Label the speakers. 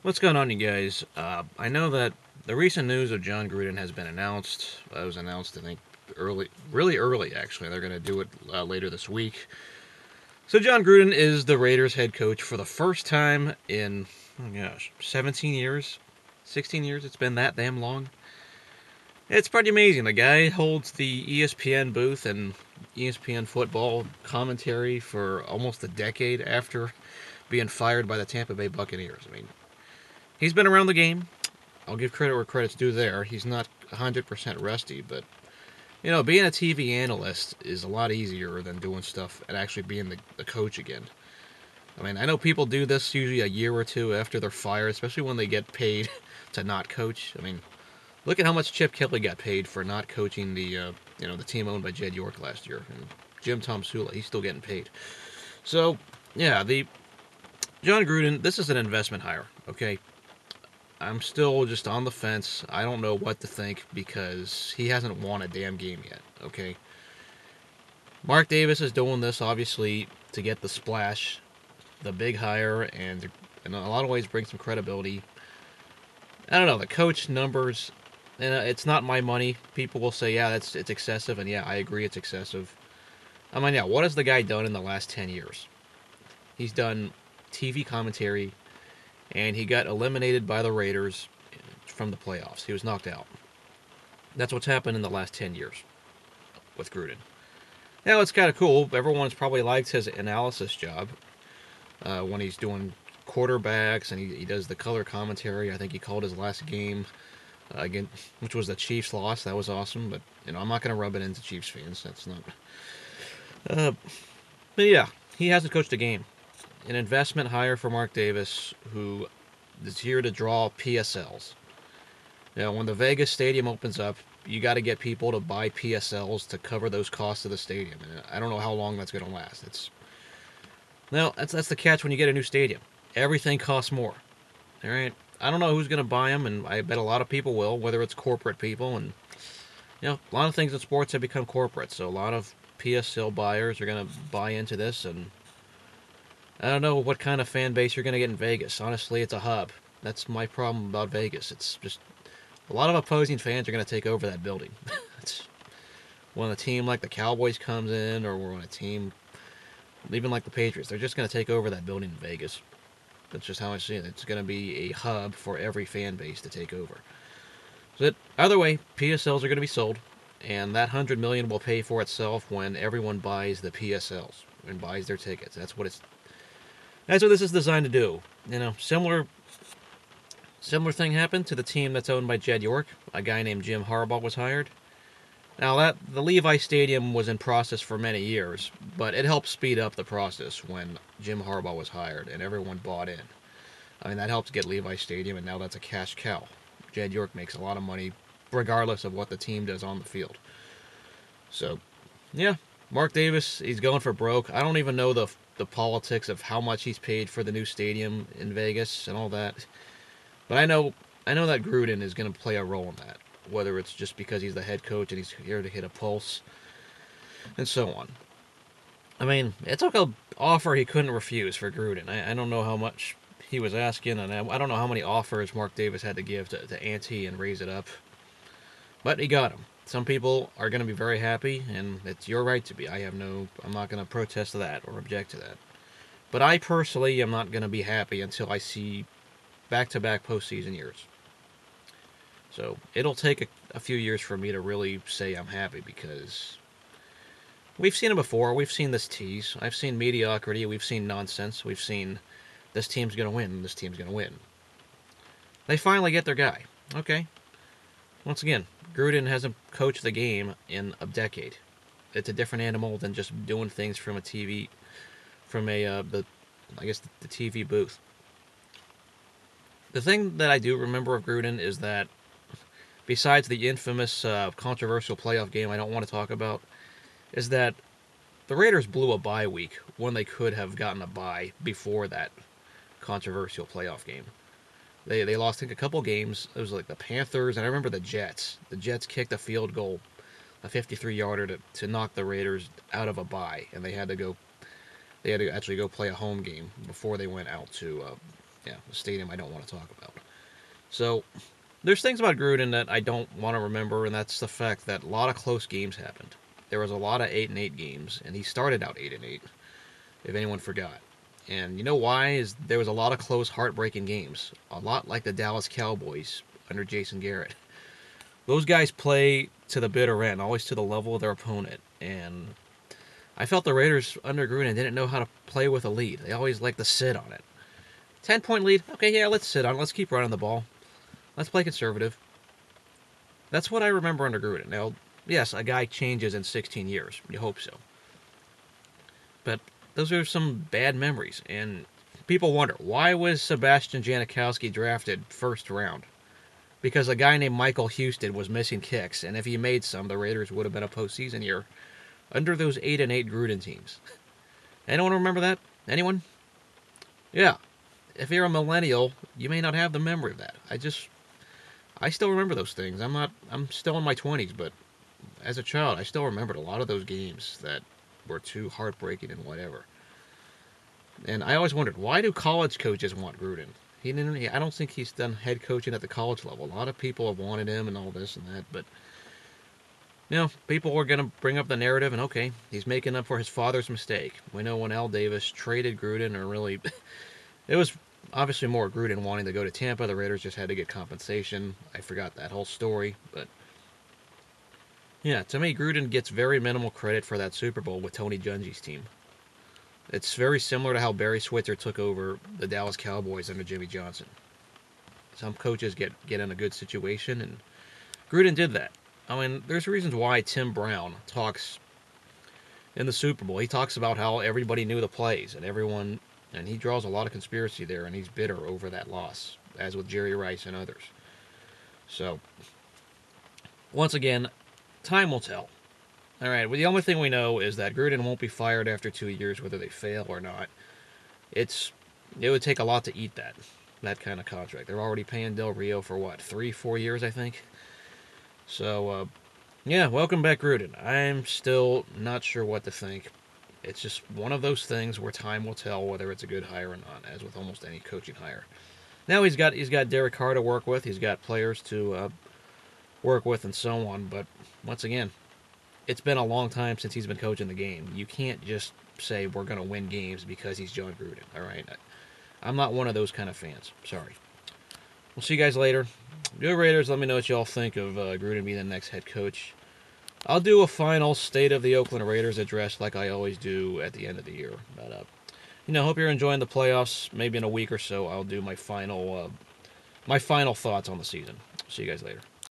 Speaker 1: What's going on, you guys? I know that the recent news of Jon Gruden has been announced. It was announced, I think, really early, actually. They're going to do it later this week. So, Jon Gruden is the Raiders head coach for the first time in, oh gosh, 17 years? 16 years? It's been that damn long. It's pretty amazing. The guy holds the ESPN booth and ESPN football commentary for almost a decade after being fired by the Tampa Bay Buccaneers. I mean, he's been around the game. I'll give credit where credit's due there. He's not 100% rusty, but being a TV analyst is a lot easier than doing stuff and actually being the coach again. I mean, I know people do this usually a year or two after they're fired, especially when they get paid to not coach. I mean, look at how much Chip Kelly got paid for not coaching the team owned by Jed York last year, and Jim Tomsula, he's still getting paid. So, yeah, the Jon Gruden, this is an investment hire, okay? I'm still just on the fence. I don't know what to think because he hasn't won a damn game yet, okay? Mark Davis is doing this, obviously, to get the splash, the big hire, and in a lot of ways bring some credibility. I don't know, the coach numbers, and it's not my money. People will say, yeah, it's excessive, and yeah, I agree it's excessive. I mean, yeah, what has the guy done in the last 10 years? He's done TV commentary, and he got eliminated by the Raiders from the playoffs. He was knocked out. That's what's happened in the last 10 years with Gruden. Now, it's kind of cool. Everyone's probably liked his analysis job when he's doing quarterbacks and he does the color commentary. I think he called his last game again, which was the Chiefs' loss. That was awesome, but I'm not going to rub it into Chiefs fans. That's not. Uh, but yeah, he hasn't coached a game. An investment hire for Mark Davis, who is here to draw PSLs. When the Vegas Stadium opens up, you got to get people to buy PSLs to cover those costs of the stadium. And I don't know how long that's going to last. That's the catch when you get a new stadium. Everything costs more. All right. I don't know who's going to buy them, and I bet a lot of people will, whether it's corporate people. And a lot of things in sports have become corporate, so a lot of PSL buyers are going to buy into this. And I don't know what kind of fan base you're going to get in Vegas. Honestly, it's a hub. That's my problem about Vegas. It's just a lot of opposing fans are going to take over that building. It's when a team like the Cowboys comes in, or when a team, even like the Patriots, they're just going to take over that building in Vegas. That's just how I see it. It's going to be a hub for every fan base to take over. So either way, PSLs are going to be sold, and that $100 million will pay for itself when everyone buys the PSLs and buys their tickets. That's what this is designed to do. Similar thing happened to the team that's owned by Jed York. A guy named Jim Harbaugh was hired. Now that the Levi Stadium was in process for many years, but it helped speed up the process when Jim Harbaugh was hired and everyone bought in. I mean, that helped get Levi Stadium, and now that's a cash cow. Jed York makes a lot of money regardless of what the team does on the field. So, yeah, Mark Davis, he's going for broke. I don't even know the politics of how much he's paid for the new stadium in Vegas and all that. But I know that Gruden is going to play a role in that, whether it's just because he's the head coach and he's here to hit a pulse, and so on. I mean, it took an offer he couldn't refuse for Gruden. I don't know how much he was asking, and I don't know how many offers Mark Davis had to give to ante and raise it up. But he got him. Some people are going to be very happy, and it's your right to be. I'm not going to protest that or object to that. But I personally am not going to be happy until I see back-to-back postseason years. So it'll take a few years for me to really say I'm happy because we've seen it before. We've seen this tease. I've seen mediocrity. We've seen nonsense. We've seen this team's going to win. This team's going to win. They finally get their guy. Okay. Once again, Gruden hasn't coached the game in a decade. It's a different animal than just doing things from a TV, from the TV booth. The thing that I do remember of Gruden is that, besides the infamous controversial playoff game I don't want to talk about, is that the Raiders blew a bye week when they could have gotten a bye before that controversial playoff game. They lost, I think, a couple games. It was like the Panthers, and I remember the Jets. The Jets kicked a field goal, a 53-yarder to knock the Raiders out of a bye, and they had to actually go play a home game before they went out to the stadium I don't want to talk about. So there's things about Gruden that I don't want to remember, and that's the fact that a lot of close games happened. There was a lot of 8-8 games, and he started out 8-8. If anyone forgot. And you know why? Is there was a lot of close, heartbreaking games. A lot like the Dallas Cowboys under Jason Garrett. Those guys play to the bitter end, always to the level of their opponent. And I felt the Raiders under Gruden didn't know how to play with a lead. They always like to sit on it. 10-point lead. Okay, yeah, let's sit on it. Let's keep running the ball. Let's play conservative. That's what I remember under Gruden. Now, yes, a guy changes in 16 years. You hope so. But those are some bad memories. And people wonder, why was Sebastian Janikowski drafted first round? Because a guy named Michael Houston was missing kicks, and if he made some, the Raiders would have been a postseason year under those 8-8 Gruden teams. Anyone remember that? Anyone? Yeah. If you're a millennial, you may not have the memory of that. I still remember those things. I'm still in my 20s, but as a child, I still remembered a lot of those games that were too heartbreaking and whatever. And I always wondered, why do college coaches want Gruden? I don't think he's done head coaching at the college level. A lot of people have wanted him and all this and that, but people were going to bring up the narrative, and okay, he's making up for his father's mistake. We know when Al Davis traded Gruden, or really, it was obviously more Gruden wanting to go to Tampa. The Raiders just had to get compensation. I forgot that whole story, but yeah, to me, Gruden gets very minimal credit for that Super Bowl with Tony Dungy's team. It's very similar to how Barry Switzer took over the Dallas Cowboys under Jimmy Johnson. Some coaches get in a good situation, and Gruden did that. I mean, there's reasons why Tim Brown talks in the Super Bowl. He talks about how everybody knew the plays, and he draws a lot of conspiracy there, and he's bitter over that loss, as with Jerry Rice and others. So, once again, time will tell. All right, well, the only thing we know is that Gruden won't be fired after 2 years, whether they fail or not. It would take a lot to eat that kind of contract. They're already paying Del Rio for what, 3-4 years, I think. So, yeah, welcome back, Gruden. I'm still not sure what to think. It's just one of those things where time will tell whether it's a good hire or not, as with almost any coaching hire. Now he's got Derek Carr to work with. He's got players to work with, and so on. But once again, it's been a long time since he's been coaching the game. You can't just say we're going to win games because he's Jon Gruden, all right? I'm not one of those kind of fans. Sorry. We'll see you guys later. Go Raiders. Let me know what y'all think of Gruden being the next head coach. I'll do a final State of the Oakland Raiders address like I always do at the end of the year. But, hope you're enjoying the playoffs. Maybe in a week or so I'll do my final thoughts on the season. See you guys later.